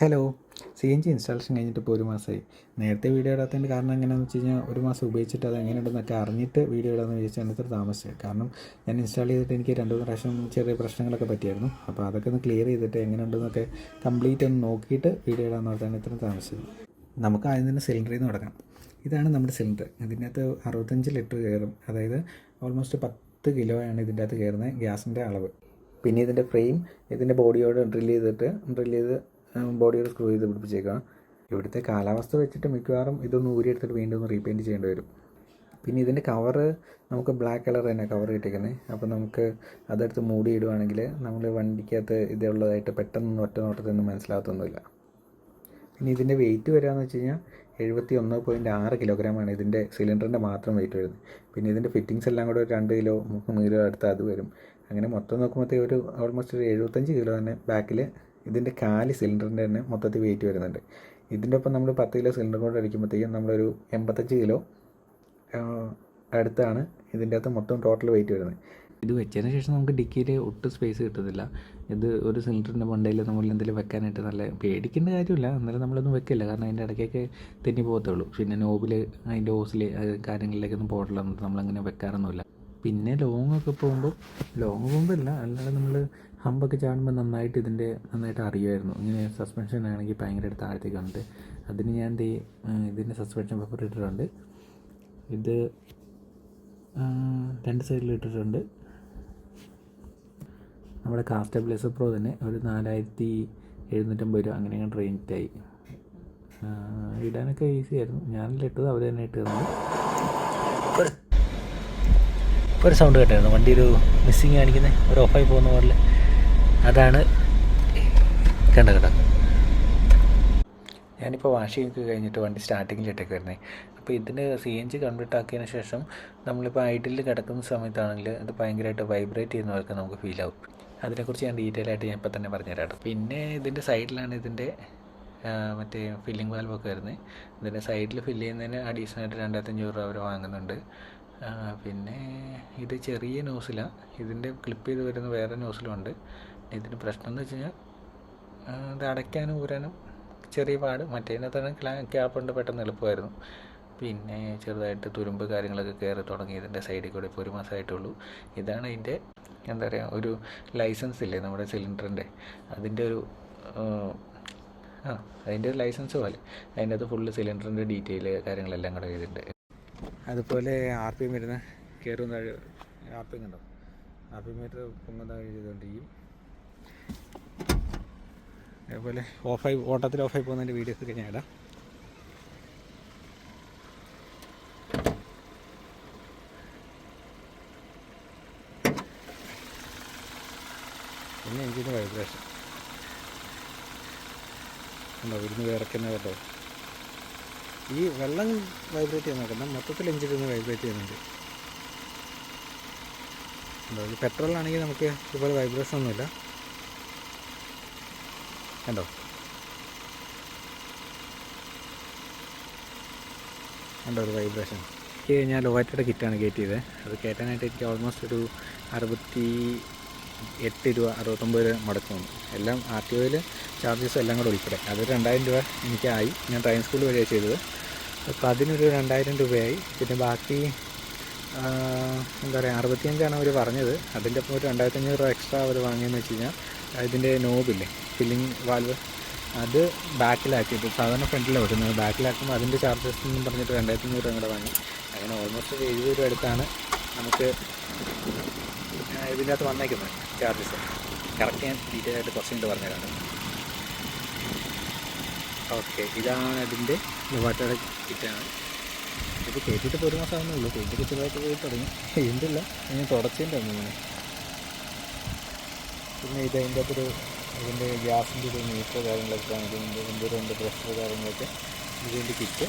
Hello. CNG installation കഴിഞ്ഞിട്ട് ഇപ്പോൾ 1 മാസമായി. നേരത്തെ വീഡിയോ ഇടാത്തതിൻ്റെ കാരണം എങ്ങനെയാണെന്ന് വെച്ച് കഴിഞ്ഞാൽ 1 മാസം ഉപയോഗിച്ചിട്ട് അത് എങ്ങനെയുണ്ടെന്നൊക്കെ അറിഞ്ഞിട്ട് വീഡിയോ ഇടാമെന്ന് വിചാരിച്ചാണ് ഇത്ര താമസിച്ചത്. കാരണം ഞാൻ ഇൻസ്റ്റാൾ ചെയ്തിട്ട് എനിക്ക് 2-3 പ്രാവശ്യം ചെറിയ പ്രശ്നങ്ങളൊക്കെ പറ്റിയായിരുന്നു. അപ്പോൾ അതൊക്കെ ഒന്ന് ക്ലിയർ ചെയ്തിട്ട് എങ്ങനെയുണ്ടെന്നൊക്കെ കംപ്ലീറ്റ് ഒന്ന് നോക്കിയിട്ട് വീഡിയോ ഇടാമെന്ന് ഓർത്താണ് ഇത്ര താമസിച്ചത്. നമുക്ക് ആദ്യം തന്നെ സിലിണ്ടറിൽ നിന്ന് തുടങ്ങാം. ഇതാണ് നമ്മുടെ സിലിണ്ടർ. ഇതിനകത്ത് 65 ലിറ്റർ കയറും. അതായത് ഓൾമോസ്റ്റ് 10 കിലോയാണ് ഇതിൻ്റെ അകത്ത് കയറുന്നത് ഗ്യാസിൻ്റെ അളവ്. പിന്നെ ഇതിൻ്റെ ഫ്രെയിം ഇതിൻ്റെ ബോഡിയോട് ഡ്രിൽ ചെയ്ത് ബോഡിയോട് സ്ക്രൂ ചെയ്ത് പിടിപ്പിച്ചേക്കാം. ഇവിടുത്തെ കാലാവസ്ഥ വെച്ചിട്ട് മിക്കവാറും ഇതൊന്ന് ഊരിയെടുത്തിട്ട് വീണ്ടും ഒന്ന് റീപെയിൻറ്റ് ചെയ്യേണ്ടി വരും. പിന്നെ ഇതിൻ്റെ കവറ് നമുക്ക് ബ്ലാക്ക് കളർ തന്നെ കവർ കിട്ടിയിരിക്കുന്നത്. അപ്പോൾ നമുക്ക് അതെടുത്ത് മൂടി ഇടുവാണെങ്കിൽ നമ്മൾ വണ്ടിക്കകത്ത് ഇതുള്ളതായിട്ട് പെട്ടെന്ന് ഒറ്റ നോട്ടത്തൊന്നും മനസ്സിലാകത്തൊന്നുമില്ല. പിന്നെ ഇതിൻ്റെ വെയിറ്റ് വരികയെന്ന് വെച്ച് കഴിഞ്ഞാൽ 71.6 കിലോഗ്രാമാണ് ഇതിൻ്റെ സിലിണ്ടറിൻ്റെ മാത്രം വെയിറ്റ് വരുന്നത്. പിന്നെ ഇതിൻ്റെ ഫിറ്റിങ്സ് എല്ലാം കൂടെ ഒരു 2 കിലോ 3 കിലോ അടുത്ത് അത് വരും. അങ്ങനെ മൊത്തം നോക്കുമ്പോഴത്തേക്ക് ഒരു ഓൾമോസ്റ്റ് ഒരു 75 കിലോ തന്നെ ബാക്കിൽ ഇതിൻ്റെ കാല് സിലിണ്ടറിൻ്റെ തന്നെ മൊത്തത്തിൽ വെയിറ്റ് വരുന്നുണ്ട്. ഇതിൻ്റെ ഒപ്പം നമ്മൾ 10 കിലോ സിലിണ്ടർ കൊണ്ട് അടിക്കുമ്പോഴത്തേക്കും നമ്മളൊരു 85 കിലോ അടുത്താണ് ഇതിൻ്റെ അകത്ത് മൊത്തം ടോട്ടൽ വെയിറ്റ് വരുന്നത്. ഇത് വെച്ചതിന് ശേഷം നമുക്ക് ഡിക്കിയിൽ ഒട്ടും സ്പേസ് കിട്ടുന്നില്ല. ഇത് ഒരു സിലിണ്ടറിൻ്റെ മണ്ടയിൽ നമ്മൾ എന്തെങ്കിലും വെക്കാനായിട്ട് നല്ല പേടിക്കേണ്ട കാര്യമില്ല. എന്നാലും നമ്മളൊന്നും വെക്കില്ല, കാരണം അതിൻ്റെ ഇടയ്ക്കൊക്കെ തെന്നി പോകത്തുള്ളൂ. പിന്നെ നോബിൽ അതിൻ്റെ ഓസിൽ കാര്യങ്ങളിലേക്കൊന്നും പോകണമെന്ന് നമ്മളങ്ങനെ വെക്കാറൊന്നുമില്ല. പിന്നെ ലോങ്ങൊക്കെ പോകുമ്പോൾ അല്ലാതെ നമ്മൾ ഹമ്പൊക്കെ ചാടുമ്പോൾ നന്നായിട്ട് അറിയുമായിരുന്നു. ഇങ്ങനെ സസ്പെൻഷൻ ആണെങ്കിൽ ഭയങ്കരമായിട്ട് താഴത്തേക്ക് വന്നിട്ട് അതിന് ഞാൻ ഇതിൻ്റെ സസ്പെൻഷൻ പേപ്പർ ഇട്ടിട്ടുണ്ട്. ഇത് 2 സൈഡിൽ ഇട്ടിട്ടുണ്ട്. നമ്മുടെ കാർ സ്റ്റെബിലൈസർ പ്രോ തന്നെ ഒരു 4750 രൂപ അങ്ങനെയാണ് റേഞ്ചായി. ഇടാനൊക്കെ ഈസി ആയിരുന്നു. ഞാനല്ല ഇട്ടത്, അവർ തന്നെ ഇട്ട് തന്നത്. ഒരു സൗണ്ട് കേട്ടായിരുന്നു, വണ്ടി ഒരു മിസ്സിങ് കാണിക്കുന്നത്, ഒരു ഓഫായി പോകുന്ന പോലെ. അതാണ് കണ്ട ഞാനിപ്പോൾ വാഷിംഗ് കഴിഞ്ഞിട്ട് വണ്ടി സ്റ്റാർട്ടിങ്ങിലിട്ടൊക്കെ വരുന്നത്. അപ്പോൾ ഇതിന് CNG കൺവേർട്ട് ആക്കിയതിന് ശേഷം നമ്മളിപ്പോൾ ഐഡിൽ കിടക്കുന്ന സമയത്താണെങ്കിൽ അത് ഭയങ്കരമായിട്ട് വൈബ്രേറ്റ് ചെയ്യുന്നവർക്ക് നമുക്ക് ഫീൽ ആവും. അതിനെക്കുറിച്ച് ഞാൻ ഡീറ്റെയിൽ ആയിട്ട് ഞാൻ ഇപ്പോൾ തന്നെ പറഞ്ഞുതരാം. പിന്നെ ഇതിൻ്റെ സൈഡിലാണ് ഇതിൻ്റെ മറ്റേ ഫില്ലിംഗ് വാൽവൊക്കെ വരുന്നത്. ഇതിൻ്റെ സൈഡിൽ ഫില്ല് ചെയ്യുന്നതിന് അഡീഷണൽ ആയിട്ട് 2500 രൂപ അവർ വാങ്ങുന്നുണ്ട്. പിന്നെ ഇത് ചെറിയ നോസിലാണ്. ഇതിൻ്റെ ക്ലിപ്പ് ചെയ്ത് വരുന്ന വേറെ നോസിലുണ്ട്. ഇതിന് പ്രശ്നം എന്ന് വെച്ച് കഴിഞ്ഞാൽ ഇത് അടയ്ക്കാനും ഊരാനും ചെറിയ പാട്. മറ്റേതിനകത്താണ് ക്യാപ്പുണ്ട്, പെട്ടെന്ന് എളുപ്പമായിരുന്നു. പിന്നെ ചെറുതായിട്ട് തുരുമ്പ് കാര്യങ്ങളൊക്കെ കയറി തുടങ്ങി ഇതിൻ്റെ സൈഡിൽ കൂടെ. ഇപ്പോൾ 1 മാസമായിട്ടുള്ളൂ. ഇതാണ് ഇതിൻ്റെ എന്താ പറയുക, ഒരു ലൈസൻസ് ഇല്ലേ നമ്മുടെ സിലിണ്ടറിൻ്റെ, അതിൻ്റെ ഒരു അതിൻ്റെ ഒരു ലൈസൻസ് പോലെ അതിൻ്റെ അത് ഫുള്ള് സിലിണ്ടറിൻ്റെ ഡീറ്റെയിൽ കാര്യങ്ങളെല്ലാം കൂടെ ചെയ്തിട്ടുണ്ട്. അതുപോലെ RPM വരുന്ന കയറും താഴെ RPM കണ്ടോ, RPM മീറ്റർ പൊങ്ങുന്ന താഴെ ചെയ്തുകൊണ്ടിരിക്കും. അതേപോലെ ഓട്ടത്തിൽ ഓഫായി പോകുന്നതിൻ്റെ വീഡിയോസൊക്കെ ഞാൻ ഇടാം. പിന്നെ എനിക്കിത് വൈബ്രേഷൻ ഉണ്ടോ, ഇരുന്ന് വിറയ്ക്കുന്ന കേട്ടോ. ഈ വെള്ളം വൈബ്രേറ്റ് ചെയ്യാൻ നോക്കണം, മൊത്തത്തിൽ എഞ്ചിനൊന്ന് വൈബ്രേറ്റ് ചെയ്യുന്നുണ്ട്. ഇത് പെട്രോളാണെങ്കിൽ നമുക്ക് ഇതുപോലെ വൈബ്രേഷൻ ഒന്നുമില്ല കണ്ടോ. ഒരു വൈബ്രേഷൻ. ഞാൻ ലോവാറ്റയുടെ കിറ്റാണ് കയറ്റി ചെയ്തത്. അത് കയറ്റാനായിട്ട് എനിക്ക് ഓൾമോസ്റ്റ് ഒരു 68 രൂപ 69 രൂപ മുടക്കം വന്നു. എല്ലാം RTOയിൽ ചാർജസ് എല്ലാം കൂടെ ഉൾപ്പെടെ. അത് 2000 രൂപ എനിക്കായി. ഞാൻ ഡ്രൈവിംഗ് സ്കൂൾ വഴിയാണ് ചെയ്തത്. അപ്പോൾ അതിനൊരു 2000 രൂപയായി. പിന്നെ ബാക്കി എന്താ പറയുക 65 അവർ പറഞ്ഞത്. അതിൻ്റെ ഒപ്പം ഒരു 2500 രൂപ എക്സ്ട്രാ അവർ വാങ്ങിയെന്ന് വെച്ച് കഴിഞ്ഞാൽ ഇതിൻ്റെ നോബില്ലേ, ഫില്ലിംഗ് വാൽവ്, അത് ബാക്കിലാക്കിയിട്ട് സാധാരണ ഫ്രണ്ടിലാണ് വെക്കുന്നത്. ബാക്കിലാക്കുമ്പോൾ അതിൻ്റെ ചാർജസ് എന്നും പറഞ്ഞിട്ട് 2500 രൂപ കൂടെ വാങ്ങി. അങ്ങനെ ഓൾമോസ്റ്റ് ഒരു 70 രൂപ അടുത്താണ് നമുക്ക് ഇതിൻ്റെ അകത്ത് വന്നേക്കുന്നത് ചാർജസ്. കറക്റ്റ് ഞാൻ ഡീറ്റെയിൽ ആയിട്ട് കുറച്ച് കഴിഞ്ഞിട്ട് പറഞ്ഞുതരാം. ഓക്കെ, ഇതാണ് അതിൻ്റെ ലോവാറ്റയുടെ കിറ്റാണ്. ഇത് കയറ്റിയിട്ട് ഇപ്പോൾ 1 മാസം ആകുന്നുള്ളൂ. പെയിൻ്റൊക്കെ ചെറുതായിട്ട് പോയി തുടങ്ങി. പെയിൻ്റില്ല, ഞാൻ തുടച്ചതിൻ്റെ ഇങ്ങനെ. പിന്നെ ഇത് അതിൻ്റെ അകത്തൊരു ഇതിൻ്റെ ഗ്യാസിൻ്റെ ഒരു മീറ്റർ കാര്യങ്ങളൊക്കെ കാണിക്കുന്നുണ്ട്. ഇതിൻ്റെ പ്രഷർ കാര്യങ്ങളൊക്കെ ഇതിൻ്റെ കിറ്റ്.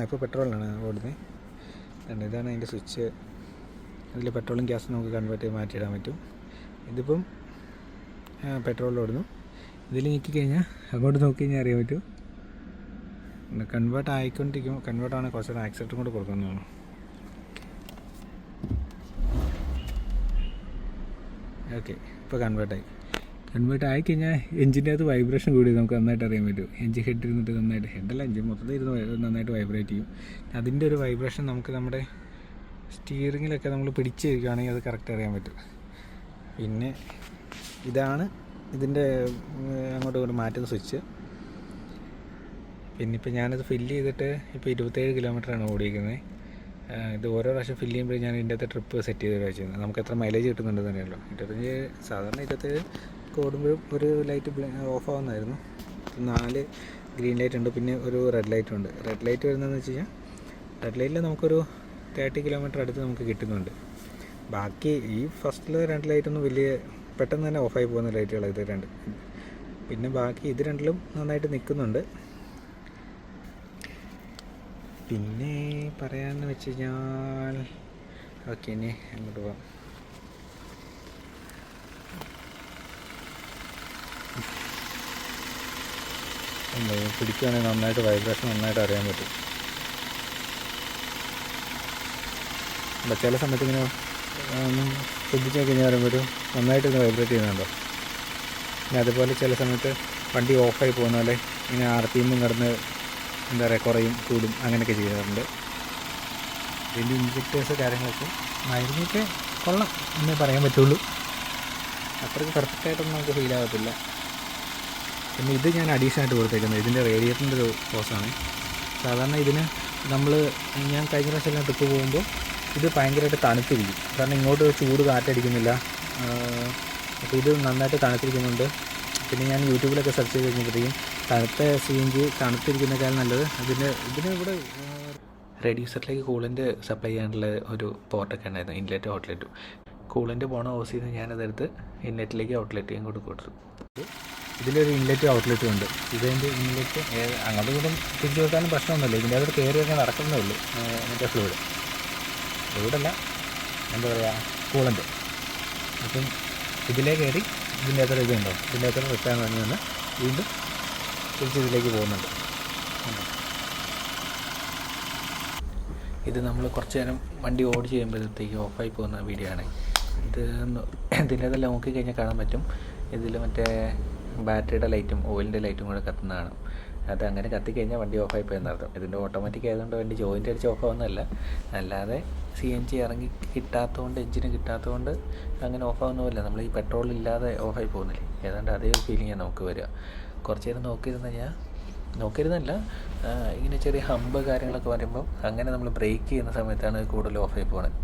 ഇപ്പോൾ പെട്രോളിലാണ് ഓടുന്നത്. ഇതാണ് അതിൻ്റെ സ്വിച്ച്. അതിൽ പെട്രോളും ഗ്യാസും നമുക്ക് കൺവേർട്ട് ചെയ്ത് മാറ്റിയിടാൻ പറ്റും. ഇതിപ്പം പെട്രോളിലോടുന്നു. ഇതിൽ ഞെക്കിക്കഴിഞ്ഞാൽ അങ്ങോട്ട് നോക്കി കഴിഞ്ഞാൽ അറിയാൻ പറ്റും. കൺവേർട്ട് ആയിക്കൊണ്ടിരിക്കുമ്പോൾ കൺവേർട്ടാണ് കുറച്ച് ആക്സിലേറ്ററും കൂടെ കൊടുക്കുന്നതാണ്. ഓക്കെ, ഇപ്പോൾ കൺവേർട്ടായി. കൺവേർട്ട് ആയിക്കഴിഞ്ഞാൽ എഞ്ചിൻ്റെ അകത്ത് വൈബ്രേഷൻ കൂടി നമുക്ക് നന്നായിട്ട് അറിയാൻ പറ്റും. എഞ്ചിൻ ഹെഡ് ഇരുന്നിട്ട് നന്നായിട്ട്, ഹെഡല്ല എഞ്ചിൻ മൊത്തത്തിൽ ഇരുന്ന് നന്നായിട്ട് വൈബ്രേറ്റ് ചെയ്യും. അതിൻ്റെ ഒരു വൈബ്രേഷൻ നമുക്ക് നമ്മുടെ സ്റ്റിയറിങ്ങിലൊക്കെ നമ്മൾ പിടിച്ച് വയ്ക്കുകയാണെങ്കിൽ അത് കറക്റ്റ് അറിയാൻ പറ്റും. പിന്നെ ഇതാണ് ഇതിൻ്റെ അങ്ങോട്ടും ഇങ്ങോട്ട് മാറ്റുന്ന സ്വിച്ച്. പിന്നെ ഇപ്പോൾ ഞാനത് ഫില്ല് ചെയ്തിട്ട് ഇപ്പോൾ 27 കിലോമീറ്ററാണ് ഓടിയിരിക്കുന്നത്. ഇത് ഓരോ പ്രാവശ്യം ഫില്ല് ചെയ്യുമ്പോൾ ഞാൻ ഇതിൻ്റെ അകത്ത് ട്രിപ്പ് സെറ്റ് ചെയ്ത് വെച്ചിരുന്നത് നമുക്ക് എത്ര മൈലേജ് കിട്ടുന്നുണ്ട് തന്നെയല്ലോ. 25 സാധാരണ 27 ഓടുമ്പോഴും ഒരു ലൈറ്റ് ഓഫ് ആവുന്നതായിരുന്നു. 4 ഗ്രീൻ ലൈറ്റ് ഉണ്ട്, പിന്നെ ഒരു റെഡ് ലൈറ്റും ഉണ്ട്. റെഡ് ലൈറ്റ് വരുന്നതെന്ന് വെച്ച് കഴിഞ്ഞാൽ റെഡ് ലൈറ്റിൽ നമുക്കൊരു 30 കിലോമീറ്റർ അടുത്ത് നമുക്ക് കിട്ടുന്നുണ്ട്. ബാക്കി ഈ ഫസ്റ്റിൽ 2 ലൈറ്റൊന്നും വലിയ പെട്ടെന്ന് തന്നെ ഓഫായി പോകുന്ന ലൈറ്റുകളാണ് ഇത് 2. പിന്നെ ബാക്കി ഇത് 2ലും നന്നായിട്ട് നിൽക്കുന്നുണ്ട്. പിന്നെ പറയാമെന്ന് വെച്ച് കഴിഞ്ഞാൽ ഓക്കെ, ഇനി അങ്ങോട്ട് പോകാം. എന്താ പിടിക്കുകയാണെങ്കിൽ നന്നായിട്ട് വൈബ്രേഷൻ നന്നായിട്ട് അറിയാൻ പറ്റും. അല്ല ചില സമയത്ത് ഇങ്ങനെ ശ്രദ്ധിച്ച് കഴിഞ്ഞാൽ പറയുമ്പോൾ നന്നായിട്ട് ഇങ്ങനെ വൈബ്രേറ്റ് ചെയ്യുന്നുണ്ടോ. പിന്നെ അതുപോലെ ചില സമയത്ത് വണ്ടി ഓഫായി പോകുന്ന പോലെ ഇങ്ങനെ RPM കിടന്ന് എന്താ പറയുക കുറയും കൂടും അങ്ങനെയൊക്കെ ചെയ്യാറുണ്ട്. ഇതിൻ്റെ ഇൻജക്ടേഴ്സ് കാര്യങ്ങളൊക്കെ മരുന്നൊക്കെ കൊള്ളാം എന്നേ പറയാൻ പറ്റുള്ളൂ. അത്രയ്ക്ക് പെർഫെക്റ്റായിട്ടൊന്നും നമുക്ക് ഫീൽ ആകത്തില്ല. പിന്നെ ഇത് ഞാൻ അഡീഷണലായിട്ട് കൊടുത്തേക്കുന്നത് ഇതിൻ്റെ റേഡിയേറ്ററിൻ്റെ ഒരു കോസാണ്. സാധാരണ ഇതിന് ഞാൻ കഴിഞ്ഞ പ്രാവശ്യം എല്ലാം ട്രിപ്പ് പോകുമ്പോൾ ഇത് ഭയങ്കരമായിട്ട് തണുത്തിരിക്കും. കാരണം ഇങ്ങോട്ട് ചൂട് കാറ്റടിക്കുന്നില്ല. അപ്പോൾ ഇത് നന്നായിട്ട് തണുത്തിരിക്കുന്നുണ്ട്. പിന്നെ ഞാൻ യൂട്യൂബിലൊക്കെ സെർച്ച് ചെയ്ത് കഴിഞ്ഞപ്പോഴത്തേക്കും തണുത്ത CNG തണുത്തിരിക്കുന്നതിനേക്കാൾ നല്ലത് ഇതിന് ഇവിടെ റേഡിയേറ്ററിലേക്ക് കൂളൻ്റ് സപ്ലൈ ചെയ്യാനുള്ള ഒരു പോർട്ടൊക്കെ ഉണ്ടായിരുന്നു, ഇൻലെറ്റ് ഔട്ട്ലെറ്റും. കൂളൻ്റ് പോണ ഹൗസിൽ നിന്ന് ഞാനതെടുത്ത് ഇൻലെറ്റിലേക്ക് ഔട്ട്ലെറ്റ് ഞാൻ കൊടുത്തു. ഇതിലൊരു ഇൻലെറ്റ് ഔട്ട്ലെറ്റും ഉണ്ട്. ഇതിൻ്റെ ഇൻലെറ്റ് അങ്ങോട്ടും ഇങ്ങോട്ടും തിരിച്ചു കൊടുത്താലും പ്രശ്നമൊന്നുമില്ല. ഇതിൻ്റെ അകത്ത് കയറിയൊക്കെ നടക്കുന്നേ ഉള്ളൂ. മറ്റേ ഫ്ലൂയിഡല്ല എന്താ പറയുക കൂളൻ്റ്. അപ്പം ഇതിലേ കയറി ഇതിൻ്റെ അകത്തൊരു ഇതുണ്ടോ, ഇതിൻ്റെ അകത്തൊരു റിട്ടേൺ വന്ന് വീണ്ടും തിരിച്ചിതിലേക്ക് പോകുന്നുണ്ട്. ഇത് നമ്മൾ കുറച്ച് നേരം വണ്ടി ഓടിച്ച് കഴിയുമ്പോഴത്തേക്ക് ഓഫായി പോകുന്ന വീഡിയോ ആണ് ഇത്. ഇതിൻ്റെ അതെല്ലാം നോക്കിക്കഴിഞ്ഞാൽ കാണാൻ പറ്റും. ഇതിൽ മറ്റേ ബാറ്ററിയുടെ ലൈറ്റും ഓയിലിൻ്റെ ലൈറ്റും കൂടെ കത്തുന്നതാണ്. അത് അങ്ങനെ കത്തിക്കഴിഞ്ഞാൽ വണ്ടി ഓഫായി പോയെന്നർത്ഥം. ഇതിൻ്റെ ഓട്ടോമാറ്റിക് ആയതുകൊണ്ട് വണ്ടി ജോയിൻ്റ് അടിച്ച് ഓഫാവുന്നതല്ല, അല്ലാതെ CNG ഇറങ്ങി കിട്ടാത്തതുകൊണ്ട് എഞ്ചിന് കിട്ടാത്തതുകൊണ്ട് അങ്ങനെ ഓഫാവുന്നതല്ല. നമ്മൾ ഈ പെട്രോൾ ഇല്ലാതെ ഓഫായി പോകുന്നില്ലേ, ഏതാണ്ട് അതേ ഒരു ഫീലിംഗാണ് നമുക്ക് വരിക. കുറച്ച് നേരം നോക്കിയിരുന്നല്ല ഇങ്ങനെ ചെറിയ ഹമ്പ് കാര്യങ്ങളൊക്കെ വരുമ്പം അങ്ങനെ നമ്മൾ ബ്രേക്ക് ചെയ്യുന്ന സമയത്താണ് കൂടുതൽ ഓഫായി പോകുന്നത്.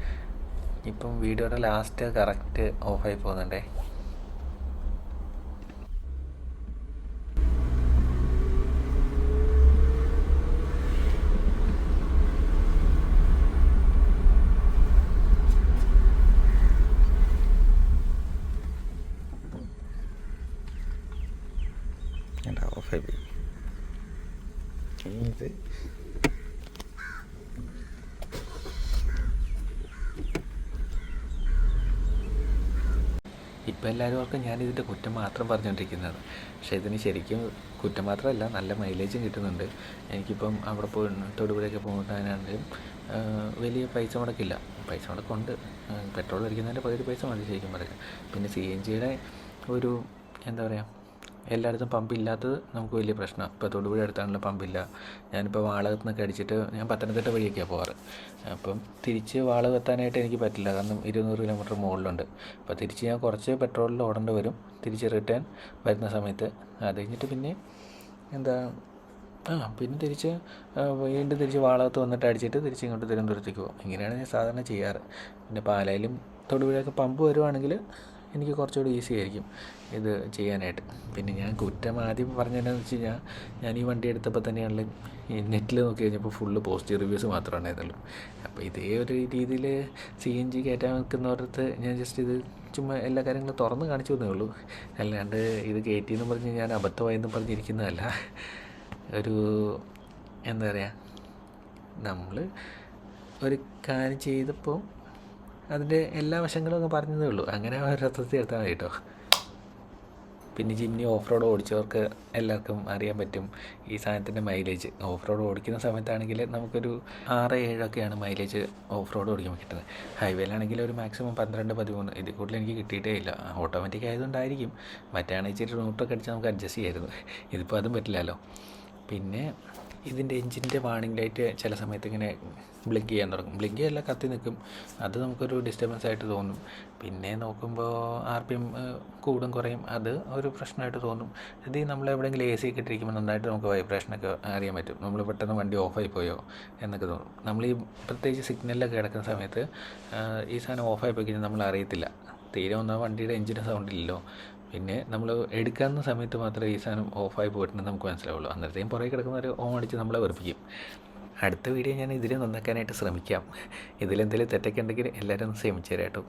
ഇപ്പം വീഡിയോയുടെ ലാസ്റ്റ് കറക്റ്റ് ഓഫായി പോകുന്നുണ്ടേ. ഓഫായി പോയി. ഇത് ഇപ്പോൾ എല്ലാവരും ഓർക്കും ഞാനിതിൻ്റെ കുറ്റം മാത്രം പറഞ്ഞുകൊണ്ടിരിക്കുന്നത്. പക്ഷേ ഇതിന് ശരിക്കും കുറ്റം മാത്രമല്ല, നല്ല മൈലേജും കിട്ടുന്നുണ്ട്. എനിക്കിപ്പം അവിടെ പോയി തൊടുപുഴയൊക്കെ പോകാനാണെങ്കിലും വലിയ പൈസ മുടക്കില്ല. പൈസ മുടക്കുണ്ട്, പെട്രോൾ അടിക്കുന്നതിൻ്റെ പകുതി പൈസ മതി ശരിക്കും പറയാം. പിന്നെ CNGയുടെ ഒരു എന്താ പറയുക, എല്ലായിടത്തും പമ്പില്ലാത്തത് നമുക്ക് വലിയ പ്രശ്നമാണ്. ഇപ്പോൾ തൊടുപുഴ അടുത്താണല്ലോ പമ്പില്ല. ഞാനിപ്പോൾ വാളകത്ത് നിന്നൊക്കെ അടിച്ചിട്ട് ഞാൻ പത്തനംതിട്ട വഴിയൊക്കെയാണ് പോകാറ്. അപ്പം തിരിച്ച് വാളകെത്താനായിട്ട് എനിക്ക് പറ്റില്ല, കാരണം 200 കിലോമീറ്റർ മുകളിലുണ്ട്. അപ്പോൾ തിരിച്ച് ഞാൻ കുറച്ച് പെട്രോളിൽ ഓടേണ്ടി വരും തിരിച്ച് റിട്ടേൺ വരുന്ന സമയത്ത്. അത് കഴിഞ്ഞിട്ട് പിന്നെ പിന്നെ വീണ്ടും തിരിച്ച് വാളകത്ത് വന്നിട്ട് അടിച്ചിട്ട് തിരിച്ച് ഇങ്ങോട്ട് തിരുവനന്തപുരത്തേക്ക് പോകും. ഇങ്ങനെയാണ് ഞാൻ സാധാരണ ചെയ്യാറ്. പിന്നെ പാലായിലും തൊടുപുഴയൊക്കെ പമ്പ് വരുവാണെങ്കിൽ എനിക്ക് കുറച്ചുകൂടി ഈസി ആയിരിക്കും ഇത് ചെയ്യാനായിട്ട്. പിന്നെ ഞാൻ കുറ്റം ആദ്യം പറഞ്ഞതെന്ന് വെച്ച് കഴിഞ്ഞാൽ, ഞാൻ ഈ വണ്ടി എടുത്തപ്പോൾ തന്നെയാണല്ലോ ഈ നെറ്റിൽ നോക്കി കഴിഞ്ഞപ്പോൾ ഫുള്ള് പോസിറ്റീവ് റിവ്യൂസ് മാത്രമേ ഉണ്ടായിരുന്നുള്ളൂ. അപ്പോൾ ഇതേ ഒരു രീതിയിൽ CNG കയറ്റാൻ വെക്കുന്നവരടുത്ത് ഞാൻ ജസ്റ്റ് ഇത് ചുമ്മാ എല്ലാ കാര്യങ്ങളും തുറന്ന് കാണിച്ചു തന്നേ ഉള്ളൂ. അല്ലാണ്ട് ഇത് കയറ്റിയെന്ന് പറഞ്ഞ് ഞാൻ അബദ്ധമായെന്ന് പറഞ്ഞിരിക്കുന്നതല്ല. ഒരു എന്താ പറയുക, നമ്മൾ ഒരു കാര്യം ചെയ്തപ്പോൾ അതിൻ്റെ എല്ലാ വശങ്ങളും അങ്ങ് പറഞ്ഞതേ ഉള്ളൂ. അങ്ങനെ ഒരർത്ഥത്തിൽ എടുത്താൽ മതി കേട്ടോ. പിന്നെ ജിമ്നി ഓഫ് റോഡ് ഓടിച്ചവർക്ക് എല്ലാവർക്കും അറിയാൻ പറ്റും ഈ സാധനത്തിൻ്റെ മൈലേജ്. ഓഫ് റോഡ് ഓടിക്കുന്ന സമയത്താണെങ്കിൽ നമുക്കൊരു 6-7 മൈലേജ് ഓഫ് റോഡ് ഓടിക്കുമ്പോൾ കിട്ടുന്നത്. ഹൈവേയിലാണെങ്കിൽ ഒരു മാക്സിമം 12-13, ഇതിൽ കൂടുതൽ എനിക്ക് കിട്ടിയിട്ടേ ഇല്ല. ഓട്ടോമാറ്റിക് ആയതുകൊണ്ടായിരിക്കും. മറ്റാണെങ്കിൽ ഇച്ചിരി ന്യൂട്രൊക്കെ അടിച്ച് നമുക്ക് അഡ്ജസ്റ്റ് ചെയ്യായിരുന്നു. ഇതിപ്പോൾ അതും പറ്റില്ലല്ലോ. പിന്നെ ഇതിൻ്റെ എഞ്ചിൻ്റെ വാർണിംഗ് ലൈറ്റ് ചില സമയത്ത് ഇങ്ങനെ ബ്ലിങ്ക് ചെയ്യാൻ തുടങ്ങും. ബ്ലിങ്ക് ചെയ്യല്ല, കത്തി നിൽക്കും. അത് നമുക്കൊരു ഡിസ്റ്റർബൻസ് ആയിട്ട് തോന്നും. പിന്നെ നോക്കുമ്പോൾ RPM കൂടും കുറയും, അത് ഒരു പ്രശ്നമായിട്ട് തോന്നും. ഇത് നമ്മൾ എവിടെയെങ്കിലും AC ഒക്കെ ഇട്ടിരിക്കുമ്പോൾ നന്നായിട്ട് നമുക്ക് വൈബ്രേഷനൊക്കെ അറിയാൻ പറ്റും. നമ്മൾ പെട്ടെന്ന് വണ്ടി ഓഫായി പോയോ എന്നൊക്കെ തോന്നും. നമ്മൾ ഈ പ്രത്യേകിച്ച് സിഗ്നലിലൊക്കെ കിടക്കുന്ന സമയത്ത് ഈ സാധനം ഓഫായി പോയി കഴിഞ്ഞാൽ നമ്മൾ അറിയത്തില്ല. തീരെ ഒന്നാം വണ്ടിയുടെ എഞ്ചിന് സൗണ്ട് ഇല്ലല്ലോ. പിന്നെ നമ്മൾ എടുക്കാവുന്ന സമയത്ത് മാത്രമേ ഈ സാധനം ഓഫായി പോയിട്ടുണ്ടെന്ന് നമുക്ക് മനസ്സിലാവുള്ളൂ. അന്നേരത്തേക്കും പുറകെ കിടക്കുന്നവർ ഓൺ അടിച്ച് നമ്മളെ വെറുപ്പിക്കും. അടുത്ത വീഡിയോ ഞാൻ ഇതിൽ നന്നാക്കാനായിട്ട് ശ്രമിക്കാം. ഇതിലെന്തെങ്കിലും തെറ്റൊക്കെ ഉണ്ടെങ്കിൽ എല്ലാവരും ഒന്ന് ക്ഷമിച്ചു തരാം കേട്ടോ.